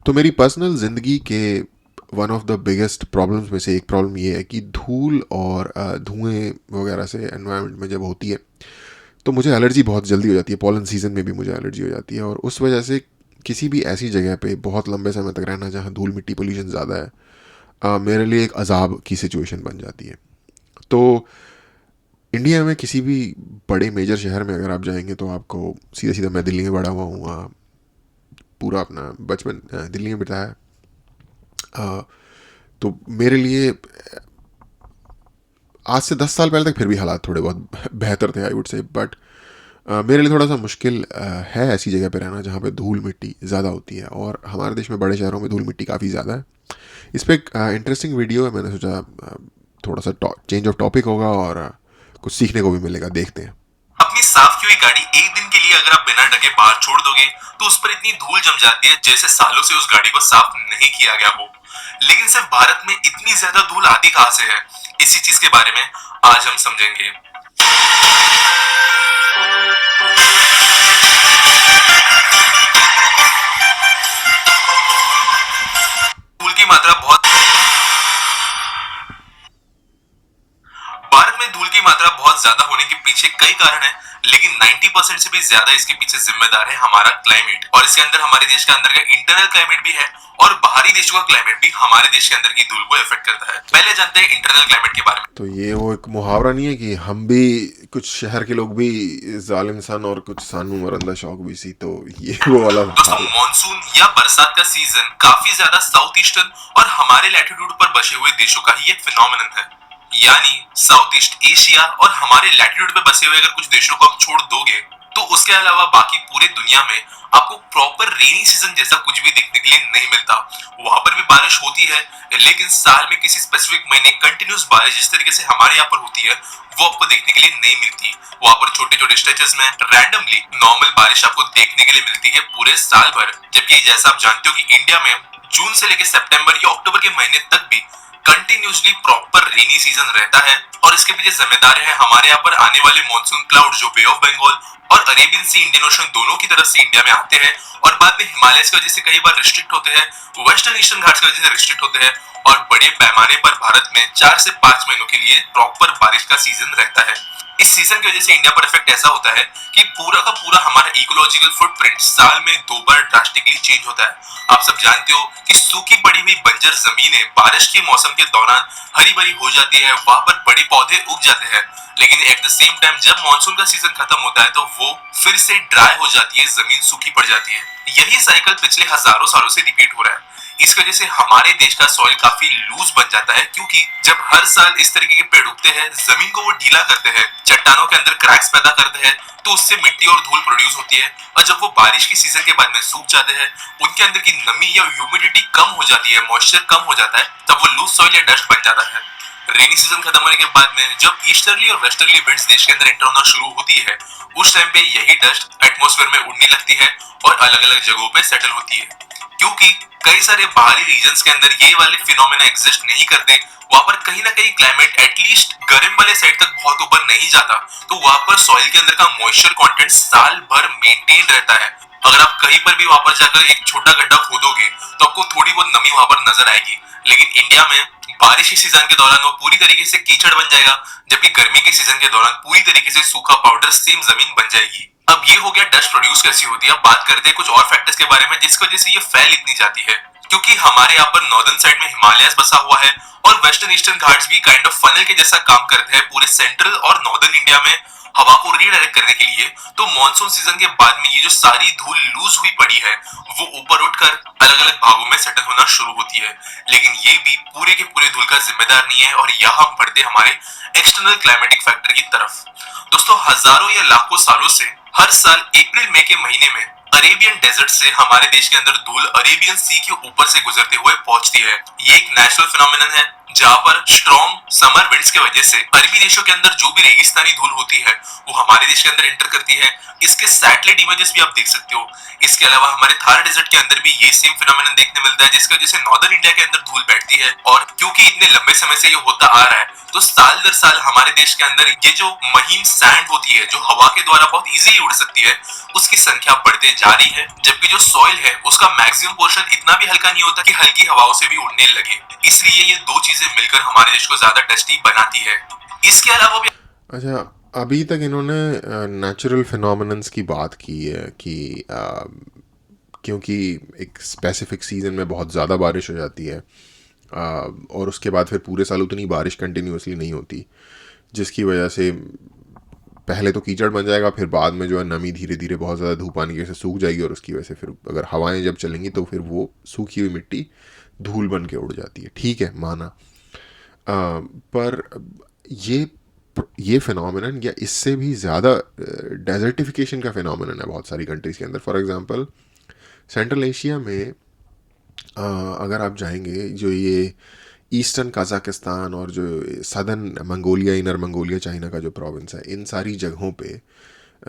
तो मेरी पर्सनल ज़िंदगी के one of the biggest problems में से एक प्रॉब्लम ये है कि धूल और धुएं वगैरह से एनवायरनमेंट में जब होती है तो मुझे एलर्जी बहुत जल्दी हो जाती है। पॉलन सीज़न में भी मुझे एलर्जी हो जाती है, और उस वजह से किसी भी ऐसी जगह पे बहुत लंबे समय तक रहना जहाँ धूल मिट्टी पोल्यूशन ज़्यादा है मेरे लिए एक अजाब की सिचुएशन बन जाती है। तो इंडिया में किसी भी बड़े मेजर शहर में अगर आप जाएंगे तो आपको सीधा सीधा, मैं दिल्ली में बड़ा हुआ हूँ, पूरा अपना बचपन दिल्ली में बिताया। तो मेरे लिए आज से 10 साल पहले तक फिर भी हालात थोड़े बहुत बेहतर थे, आई वुड से, बट मेरे लिए थोड़ा सा मुश्किल है ऐसी जगह पे रहना जहाँ पे धूल मिट्टी ज़्यादा होती है, और हमारे देश में बड़े शहरों में धूल मिट्टी काफ़ी ज़्यादा है। इस पर एक इंटरेस्टिंग वीडियो है, मैंने सोचा थोड़ा सा चेंज ऑफ टॉपिक होगा और कुछ सीखने को भी मिलेगा, देखते हैं। अपनी साफ की हुई गाड़ी एक दिन के लिए अगर आप बिना ढके बाहर छोड़ दोगे तो उस पर इतनी धूल जम जाती है जैसे सालों से उस गाड़ी को साफ नहीं किया गया हो। लेकिन सिर्फ भारत में इतनी ज्यादा धूल आती कहां से है, इसी चीज के बारे में आज हम समझेंगे। धूल की मात्रा बहुत भारत में धूल की मात्रा बहुत ज्यादा होने के पीछे कई कारण हैं, लेकिन 90% से भी ज्यादा इसके पीछे जिम्मेदार है हमारा क्लाइमेट, और इसके अंदर हमारे देश के अंदर का इंटरनल क्लाइमेट भी है और बाहरी देशों का क्लाइमेट भी हमारे देश के अंदर की धूल को इफेक्ट करता है। पहले जानते हैं इंटरनल क्लाइमेट के बारे में। तो ये वो एक मुहावरा नहीं है कि हम भी, कुछ शहर के लोग भी जालिम सन और कुछ सानू मरंदा शौक भी सी, तो ये वो वाला दोस्तों, मॉनसून या बरसात का सीजन काफी ज्यादा साउथ ईस्टर्न और हमारे लैटिट्यूड पर बसे हुए देशों का ही एक फिनोमिनन है। यानी साउथ ईस्ट एशिया और हमारे लैटिट्यूड पे बसे हुए अगर कुछ देशों को आप छोड़ दोगे तो उसके अलावा बाकी पूरे दुनिया में आपको प्रॉपर रेनी सीजन जैसा कुछ भी देखने के लिए नहीं मिलता। वहां पर भी बारिश होती है, लेकिन साल में किसी स्पेसिफिक महीने कंटिन्यूस बारिश जिस तरीके से हमारे यहाँ पर होती है वो आपको देखने के लिए नहीं मिलती। वहां पर छोटे छोटे स्ट्रेचेस में रैंडमली नॉर्मल बारिश आपको देखने के लिए मिलती है पूरे साल भर। जबकि जैसा आप जानते हो कि इंडिया में जून से लेकर सितंबर या अक्टूबर के महीने तक भी कंटिन्यूसली प्रॉपर रेनी सीजन रहता है, और इसके पीछे जिम्मेदार है हमारे यहाँ पर आने वाले मॉनसून क्लाउड जो बे ऑफ बंगाल और अरेबियन सी इंडियन ओशन दोनों की तरफ से इंडिया में आते हैं, और बाद में हिमालय की वजह से कई बार रिस्ट्रिक्ट होते हैं, वेस्टर्न ईस्टर्न घाट्स की वजह से रिस्ट्रिक्ट होते हैं, और बड़े पैमाने पर भारत में 4 से 5 महीनों के लिए प्रॉपर बारिश का सीजन रहता है। इस सीजन की वजह से इंडिया पर इफेक्ट ऐसा होता है कि पूरा का पूरा हमारा इकोलॉजिकल फुटप्रिंट साल में 2 बार ड्रास्टिकली चेंज होता है। आप सब जानते हो कि सूखी पड़ी हुई बंजर जमीनें बारिश के मौसम के दौरान हरी भरी हो जाती है, वहां पर बड़े पौधे उग जाते हैं, लेकिन एट द सेम टाइम जब मानसून का सीजन खत्म होता है तो वो फिर से ड्राई हो जाती है, जमीन सूखी पड़ जाती है। यही साइकिल पिछले हजारों सालों से रिपीट हो रहा है। इस वजह से हमारे देश का सॉइल काफी लूज बन जाता है, क्योंकि जब हर साल इस तरीके के पेड़ उगते हैं, जमीन को वो ढीला करते हैं, चट्टानों के अंदर क्रैक्स पैदा करते हैं, तो उससे मिट्टी और धूल प्रोड्यूस होती है, और जब वो बारिश की सीजन के बाद में सूख जाते हैं, उनके अंदर की नमी या ह्यूमिडिटी कम हो जाती है, मॉइस्चर कम हो जाता है, तब वो लूज सॉइल या डस्ट बन जाता है। रेनी सीजन खत्म होने के बाद में जब ईस्टर्ली और वेस्टर्ली विंड्स देश के अंदर एंटर होना शुरू होती है, उस टाइम पे यही डस्ट एटमॉस्फेयर में उड़ने लगती है और अलग अलग जगहों पे सेटल होती है। क्योंकि कई सारे बाहरी रीजन्स के अंदर ये वाले फिनोमेना एग्जिस्ट नहीं करते, वहां पर कहीं ना कहीं क्लाइमेट एटलीस्ट गर्म वाले साइड तक बहुत ऊपर नहीं जाता, तो वहां पर सॉइल के अंदर का मॉइस्चर कंटेंट साल भर मेंटेन रहता है। अगर आप कहीं पर भी वहां पर जाकर एक छोटा गड्ढा खोदोगे तो आपको थोड़ी बहुत नमी वहां पर नजर आएगी, लेकिन इंडिया में बारिश के सीजन के दौरान वो पूरी तरीके से कीचड़ बन जाएगा, जबकि गर्मी के सीजन के दौरान पूरी तरीके से सूखा पाउडर सेम जमीन बन जाएगी। अब ये हो गया डस्ट प्रोड्यूस कैसी होती है। अब बात करते हैं कुछ और फैक्टर्स के बारे में जिसकी वजह से ये फैल इतनी जाती है। क्योंकि हमारे यहाँ पर नॉर्दर्न साइड में हिमालयस बसा हुआ है और वेस्टर्न ईस्टर्न घाट्स भी काइंड ऑफ फनल के जैसा काम करते हैं पूरे सेंट्रल और नॉर्दर्न इंडिया में हवा को रीडायरेक्ट करने के लिए। तो मॉनसून सीजन के बाद में ये जो सारी धूल लूज हुई पड़ी है वो ऊपर उठकर अलग अलग भागों में सेटल होना शुरू होती है, लेकिन ये भी पूरे के पूरे धूल का जिम्मेदार नहीं है। और यहाँ हम बढ़ते हमारे एक्सटर्नल क्लाइमेटिक फैक्टर की तरफ। दोस्तों, हजारों या लाखों सालों से हर साल अप्रैल मई के महीने में अरेबियन डेजर्ट से हमारे देश के अंदर धूल अरेबियन सी के ऊपर से गुजरते हुए पहुंचती है। ये एक नेचुरल फिनोमिनन है जहां पर स्ट्रॉन्ग समर विंड्स की वजह से अरबी देशों के अंदर जो भी रेगिस्तानी धूल होती है वो हमारे देश के अंदर एंटर करती है। इसके सैटेलाइट इमेजेस भी आप देख सकते हो। इसके अलावा हमारे थार डेजर्ट के अंदर भी ये सेम फिनोमिनन देखने मिलता है, जिसकी वजह से नॉर्दर्न इंडिया के अंदर धूल बैठती है। और क्योंकि इतने लंबे समय से ये होता आ रहा है तो साल दर साल हमारे देश के अंदर ये जो महीन सैंड होती है जो हवा के द्वारा बहुत इजीली उड़ सकती है, उसकी संख्या बढ़ते जा रही है, जबकि जो सॉइल है उसका मैक्सिमम पोर्शन इतना भी हल्का नहीं होता कि हल्की हवाओं से भी उड़ने लगे। इसलिए ये दो चीजें मिलकर हमारे देश को ज्यादा डस्टी बनाती है। इसके अलावा भी अच्छा, अभी तक इन्होंने नेचुरल फिनोमिनन्स की बात की है कि क्योंकि एक स्पेसिफिक सीज़न में बहुत ज़्यादा बारिश हो जाती है और उसके बाद फिर पूरे साल उतनी बारिश कंटिन्यूसली नहीं होती, जिसकी वजह से पहले तो कीचड़ बन जाएगा, फिर बाद में जो है नमी धीरे धीरे बहुत ज़्यादा धूप आने की वजह से सूख जाएगी और उसकी वजह से फिर अगर हवाएं जब चलेंगी तो फिर वो सूखी हुई मिट्टी धूल बन के उड़ जाती है। ठीक है, माना। पर ये फिनोमेनन या इससे भी ज़्यादा डेजर्टिफिकेशन का फिनोमेनन है बहुत सारी कंट्रीज़ के अंदर। फॉर एग्जांपल सेंट्रल एशिया में अगर आप जाएंगे, जो ये ईस्टर्न कज़ाकिस्तान और जो southern Mongolia, inner Mongolia, China का जो प्रोविंस है, इन सारी जगहों पे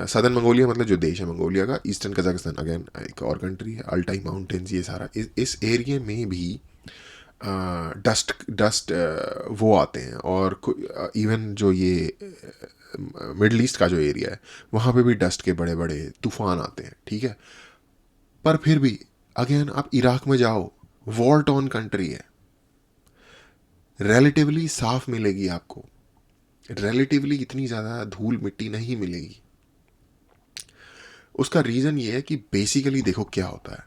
सदर्न मंगोलिया मतलब जो देश है मंगोलिया का, ईस्टर्न कज़ाकिस्तान अगेन एक और कंट्री है, अल्टाई माउंटेन्स, ये सारा इस एरिया में भी डस्ट वो आते हैं। और इवन जो ये मिडल ईस्ट का जो एरिया है वहाँ पे भी डस्ट के बड़े बड़े तूफान आते हैं। ठीक है, पर फिर भी अगेन आप इराक में जाओ, वॉर टॉर्न कंट्री है, रिलेटिवली साफ मिलेगी आपको, रिलेटिवली इतनी ज़्यादा धूल मिट्टी नहीं मिलेगी। उसका रीज़न ये है कि बेसिकली देखो क्या होता है,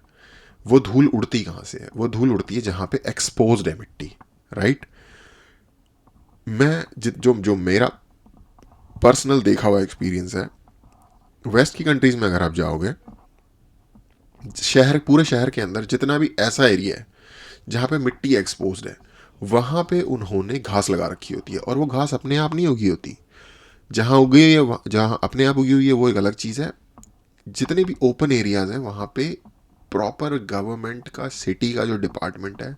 वो धूल उड़ती कहाँ से है? वो धूल उड़ती है जहाँ पे एक्सपोज्ड है मिट्टी, राइट। मैं जो मेरा पर्सनल देखा हुआ एक्सपीरियंस है, वेस्ट की कंट्रीज़ में अगर आप जाओगे, पूरे शहर के अंदर जितना भी ऐसा एरिया है जहाँ पे मिट्टी एक्सपोज्ड है, वहाँ पे उन्होंने घास लगा रखी होती है। और वो घास अपने आप नहीं उगी होती, जहाँ उगी हुई है, जहाँ अपने आप उगी हुई है वो एक अलग चीज़ है। जितने भी ओपन एरियाज़ हैं वहाँ पे प्रॉपर गवर्नमेंट का, सिटी का जो डिपार्टमेंट है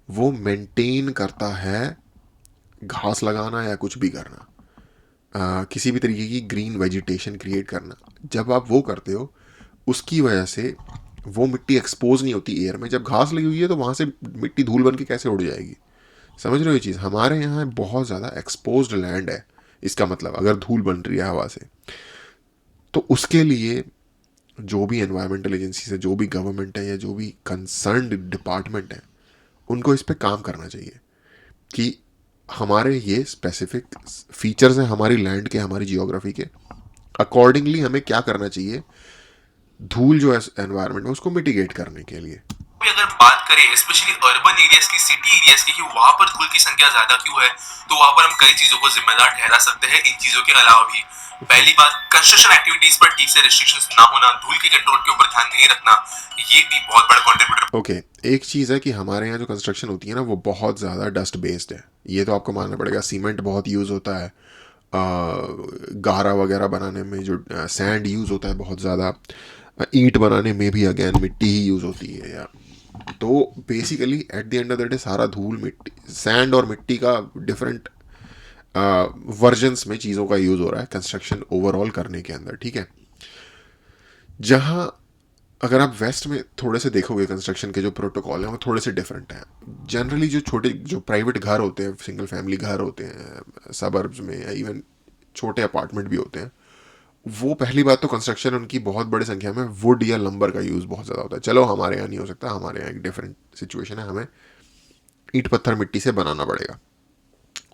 वो मेंटेन करता है घास लगाना या कुछ भी करना, किसी भी तरीके की ग्रीन वेजिटेशन क्रिएट करना। जब आप वो करते हो, उसकी वजह से वो मिट्टी एक्सपोज नहीं होती एयर में। जब घास लगी हुई है तो वहाँ से मिट्टी धूल बन के कैसे उड़ जाएगी? समझ रहे हो ये चीज़? हमारे यहाँ बहुत ज़्यादा एक्सपोज्ड लैंड है, इसका मतलब अगर धूल बन रही है हवा से, तो उसके लिए जो भी एनवायरमेंटल एजेंसीज है, जो भी गवर्नमेंट है या जो भी कंसर्न्ड डिपार्टमेंट है, उनको इस पर काम करना चाहिए कि हमारे ये स्पेसिफिक फीचर्स हैं हमारी लैंड के, हमारी जियोग्राफी के, अकॉर्डिंगली हमें क्या करना चाहिए धूल जो है एनवायरनमेंट में उसको मिटिगेट करने के लिए। अगर बात करें स्पेशली अर्बन एरियाज की, सिटी एरियाज की, कि वहां पर धूल की संख्या ज्यादा क्यों है, तो वहां पर हम कई चीजों को जिम्मेदार ठहरा सकते हैं। इन चीजों के अलावा भी पहली बात, कंस्ट्रक्शन एक्टिविटीज पर ठीक से रिस्ट्रिक्शंस ना होना, धूल के कंट्रोल के ऊपर ध्यान नहीं रखना, ये भी बहुत बड़ा कंट्रीब्यूटर। ओके, एक चीज़ है कि हमारे यहाँ जो कंस्ट्रक्शन होती है ना वो बहुत ज़्यादा डस्ट बेस्ड है, ये तो आपको मानना पड़ेगा। सीमेंट बहुत यूज़ होता है, गारा वगैरह बनाने में जो सैंड यूज़ होता है बहुत ज़्यादा, ईंट बनाने में भी अगेन मिट्टी ही यूज़ होती है यार। तो basically at the end of the day सारा धूल, मिट्टी, सैंड और मिट्टी का डिफरेंट वर्जन्स में चीज़ों का यूज़ हो रहा है कंस्ट्रक्शन ओवरऑल करने के अंदर। ठीक है, जहाँ अगर आप वेस्ट में थोड़े से देखोगे कंस्ट्रक्शन के जो प्रोटोकॉल हैं वो थोड़े से डिफरेंट हैं। जनरली जो छोटे जो प्राइवेट घर होते हैं, सिंगल फैमिली घर होते हैं सबर्ब्स में, या इवन छोटे अपार्टमेंट भी होते हैं, वो पहली बात तो कंस्ट्रक्शन उनकी बहुत बड़ी संख्या में वुड या लंबर का यूज़ बहुत ज़्यादा होता है। चलो हमारे यहाँ नहीं हो सकता, हमारे यहाँ एक डिफरेंट सिचुएशन है, हमें ईंट पत्थर मिट्टी से बनाना पड़ेगा।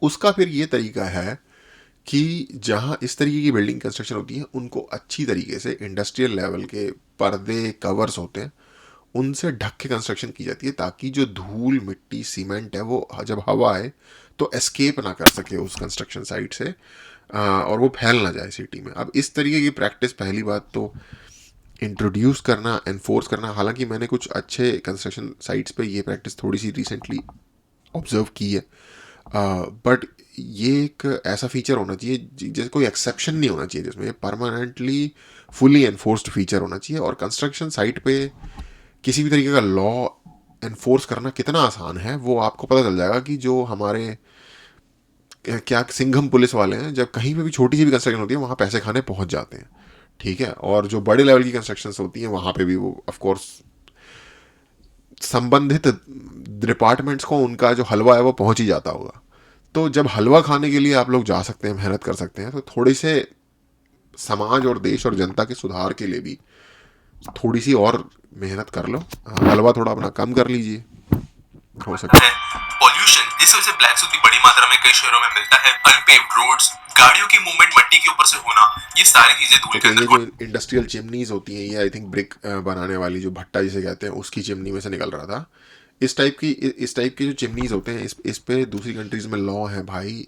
उसका फिर ये तरीका है कि जहाँ इस तरीके की बिल्डिंग कंस्ट्रक्शन होती है उनको अच्छी तरीके से इंडस्ट्रियल लेवल के पर्दे, कवर्स होते हैं, उनसे ढक के कंस्ट्रक्शन की जाती है, ताकि जो धूल, मिट्टी, सीमेंट है वो जब हवा आए तो एस्केप ना कर सके उस कंस्ट्रक्शन साइट से, और वो फैल ना जाए सिटी में। अब इस तरीके की प्रैक्टिस पहली बात तो इंट्रोड्यूस करना, एनफोर्स करना, हालांकि मैंने कुछ अच्छे कंस्ट्रक्शन साइट्स पे ये प्रैक्टिस थोड़ी सी रिसेंटली ऑब्जर्व की है, बट ये एक ऐसा फीचर होना चाहिए जैसे कोई एक्सेप्शन नहीं होना चाहिए, जिसमें परमानेंटली फुली एनफोर्स्ड फीचर होना चाहिए। और कंस्ट्रक्शन साइट पे किसी भी तरीके का लॉ एनफोर्स करना कितना आसान है वो आपको पता चल जाएगा कि जो हमारे क्या सिंघम पुलिस वाले हैं, जब कहीं पे भी छोटी सी भी कंस्ट्रक्शन होती है वहाँ पैसे खाने पहुँच जाते हैं। ठीक है, और जो बड़े लेवल की कंस्ट्रक्शन होती हैं वहाँ पे भी वो ऑफकोर्स संबंधित डिपार्टमेंट्स को उनका जो हलवा है वो पहुँच ही जाता होगा। तो जब हलवा खाने के लिए आप लोग जा सकते हैं, मेहनत कर सकते हैं, तो थोड़े से समाज और देश और जनता के सुधार के लिए भी थोड़ी सी और मेहनत कर लो। हलवा थोड़ा अपना कम कर लीजिए, हो सके। है पॉल्यूशन, जिस वजह से ब्लैक उतनी बड़ी मात्रा में कई शहरों में मिलता है, अनपेव्ड रोड्स, गाड़ियों की मूवमेंट मट्टी के ऊपर से होना, ये सारी चीजें धूल के ओके, ये अंदर जो इंडस्ट्रियल चिमनीज होती हैं, ये आई थिंक ब्रिक बनाने वाली जो भट्टा जिसे कहते हैं, उसकी चिमनी में से निकल रहा था। इस टाइप की जो चिमनीज होते हैं, इस पे दूसरी कंट्रीज में लॉ है भाई।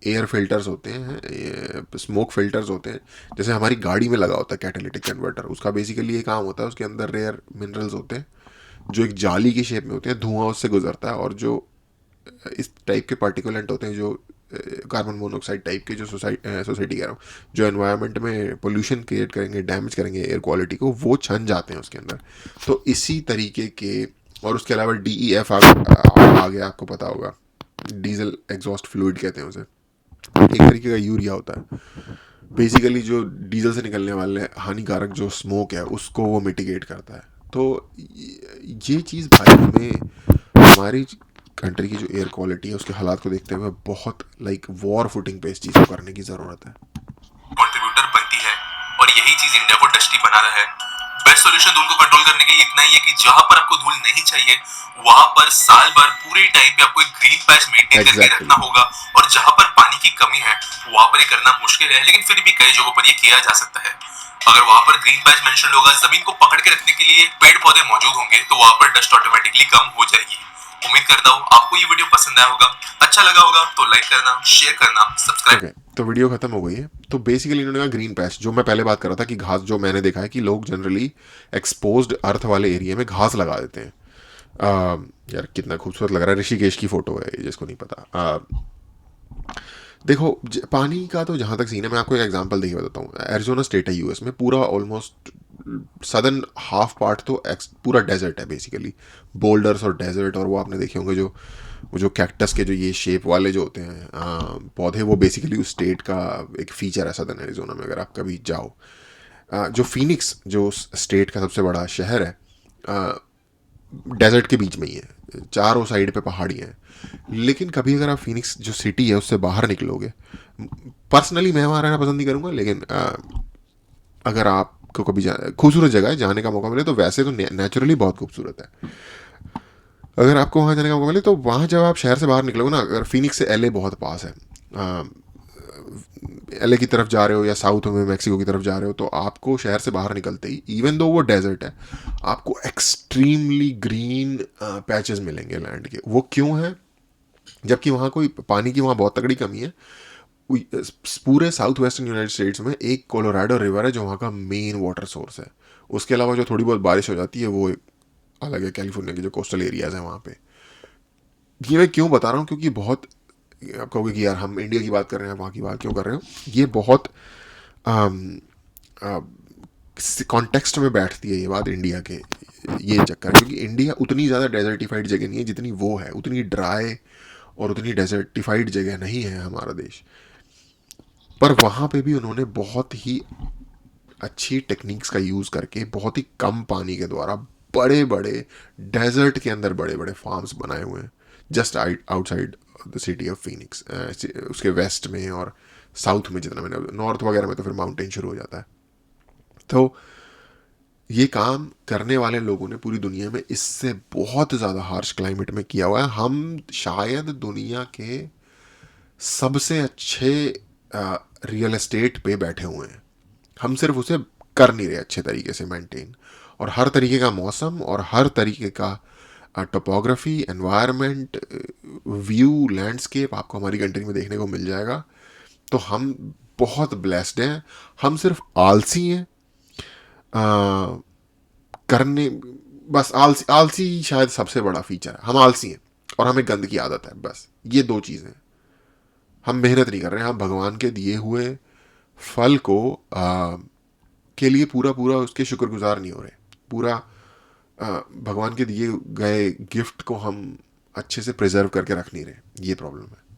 एयर फिल्टर्स होते हैं, स्मोक फिल्टर्स होते हैं, जैसे हमारी गाड़ी में लगा होता है कैटालिटिक कन्वर्टर, उसका बेसिकली ये काम होता है। उसके अंदर रेयर मिनरल्स होते हैं जो एक जाली की शेप में होते हैं, धुआं उससे गुजरता है, और जो इस टाइप के पार्टिकुलेंट होते हैं, जो कार्बन मोनोऑक्साइड टाइप के, जो सोसाइटी कह रहा हूँ, जो एनवायरनमेंट में पोल्यूशन क्रिएट करेंगे, डैमेज करेंगे एयर क्वालिटी को, वो छन जाते हैं उसके अंदर। तो इसी तरीके के, और उसके अलावा DEF आ गया, आपको पता होगा, डीजल एग्जॉस्ट फ्लूइड कहते हैं उसे, एक तरीके का यूरिया होता है। बेसिकली जो डीजल से निकलने वाले हानिकारक जो स्मोक है, उसको वो मिटिगेट करता है। तो ये चीज़ भाई हमें हमारी कंट्री की जो एयर क्वालिटी है उसके हालात को देखते हुए बहुत लाइक वॉर फुटिंग पे इस चीज़ को करने की ज़रूरत है। कंट्रीब्यूटर बनती है, और यही चीज इंडिया को डस्टी बना रहा है। बेस्ट सॉल्यूशन धूल को कंट्रोल करने के लिए इतना ही है कि जहां पर आपको धूल नहीं चाहिए, वहां पर साल भर पूरे टाइम पे आपको एक ग्रीन पैच मेंटेन करके एग्जैक्टली रखना होगा, और जहां पर पानी की कमी है वहां पर ये करना मुश्किल है, लेकिन फिर भी कई जगहों पर ये किया जा सकता है। अगर वहां पर ग्रीन पैच मेंशन होगा, जमीन को पकड़ के रखने के लिए पेड़ पौधे मौजूद होंगे, तो वहां पर डस्ट ऑटोमेटिकली कम हो जाएगी। उम्मीद करता हूँ आपको ये वीडियो पसंद आया होगा। अच्छा लगा होगा तो लाइक करना, शेयर करना, सब्सक्राइब। ओके, तो वीडियो खत्म हो गई है। तो बेसिकली इन्होंने कहा ग्रीन पैच, जो मैं पहले बात कर रहा था कि घास, जो मैंने देखा है कि लोग जनरली एक्सपोज्ड अर्थ वाले एरिया में घास लगा देते हैं। यार कितना खूबसूरत लग रहा है, ऋषिकेश की फोटो है ये, जिसको नहीं पता। देखो पानी का तो जहाँ तक सीन है, मैं आपको एक एग्जांपल देखिए बताता हूँ। एरिजोना स्टेट है US में, पूरा ऑलमोस्ट सदर्न हाफ पार्ट तो पूरा डेजर्ट है बेसिकली, बोल्डर्स और डेजर्ट। और वो आपने देखे होंगे जो वो जो कैक्टस के जो ये शेप वाले जो होते हैं पौधे, वो बेसिकली उस स्टेट का एक फीचर है सदर्न एरिजोना में, अगर आप कभी जाओ। जो फिनिक्स जो स्टेट का सबसे बड़ा शहर है, डेजर्ट के बीच में ही है, चारों साइड पे पहाड़ियाँ हैं। लेकिन कभी अगर आप फिनिक्स जो सिटी है उससे बाहर निकलोगे, पर्सनली मैं वहाँ रहना पसंद नहीं करूँगा, लेकिन अगर आपको कभी खूबसूरत जगह है, जाने का मौका मिले, तो वैसे तो नेचुरली बहुत खूबसूरत है। अगर आपको वहाँ जाने का मौका मिले, तो वहाँ जब आप शहर से बाहर निकलोगे ना, अगर फिनिक्स से LA बहुत पास है, LA की तरफ जा रहे हो या साउथ में मैक्सिको की तरफ जा रहे हो, तो आपको शहर से बाहर निकलते ही, इवन दो वो डेजर्ट है, आपको एक्सट्रीमली ग्रीन पैचेस मिलेंगे लैंड के। वो क्यों है? जबकि वहाँ कोई पानी की वहाँ बहुत तगड़ी कमी है। पूरे साउथ वेस्टर्न यूनाइटेड स्टेट्स में एक कोलोराडो रिवर है जो वहाँ का मेन वाटर सोर्स है। उसके अलावा जो थोड़ी बहुत बारिश हो जाती है वो अलग है, कैलिफोर्निया के जो कोस्टल एरियाज हैं वहाँ पे। ये मैं क्यों बता रहा हूँ? क्योंकि बहुत, आप कहोगे कि यार हम इंडिया की बात कर रहे हैं, वहाँ की बात क्यों कर रहे हो? ये बहुत कॉन्टेक्स्ट में बैठती है ये बात इंडिया के, ये चक्कर, क्योंकि इंडिया उतनी ज़्यादा डेजर्टिफाइड जगह नहीं है जितनी वो है, उतनी ड्राई और उतनी डेजर्टिफाइड जगह नहीं है हमारा देश। पर वहाँ पे भी उन्होंने बहुत ही अच्छी टेक्निक्स का यूज़ करके, बहुत ही कम पानी के द्वारा बड़े बड़े डेजर्ट के अंदर बड़े बड़े फार्म्स बनाए हुए हैं, just outside the city of Phoenix. उसके वेस्ट में और साउथ में, जितना मैंने, नॉर्थ वगैरह में तो फिर माउंटेन शुरू हो जाता है। तो ये काम करने वाले लोगों ने पूरी दुनिया में इससे बहुत ज़्यादा हार्श क्लाइमेट में किया हुआ है। हम शायद दुनिया के सबसे अच्छे रियल एस्टेट पे बैठे हुए हैं, हम सिर्फ उसे कर नहीं रहे अच्छे तरीके से मेंटेन। और हर तरीके का मौसम और हर तरीके का टोपोग्राफी, एनवायरनमेंट, व्यू, लैंडस्केप आपको हमारी कंट्री में देखने को मिल जाएगा। तो हम बहुत ब्लेस्ड हैं। हम सिर्फ आलसी हैं करने, बस आलसी आलसी शायद सबसे बड़ा फीचर है। हम आलसी हैं और हमें गंद की आदत है, बस ये दो चीज़ें। हम मेहनत नहीं कर रहे हैं, हम भगवान के दिए हुए फल को के लिए पूरा पूरा उसके शुक्रगुजार नहीं हो रहे। पूरा भगवान के दिए गए गिफ्ट को हम अच्छे से प्रिजर्व करके रख नहीं रहे। ये प्रॉब्लम है।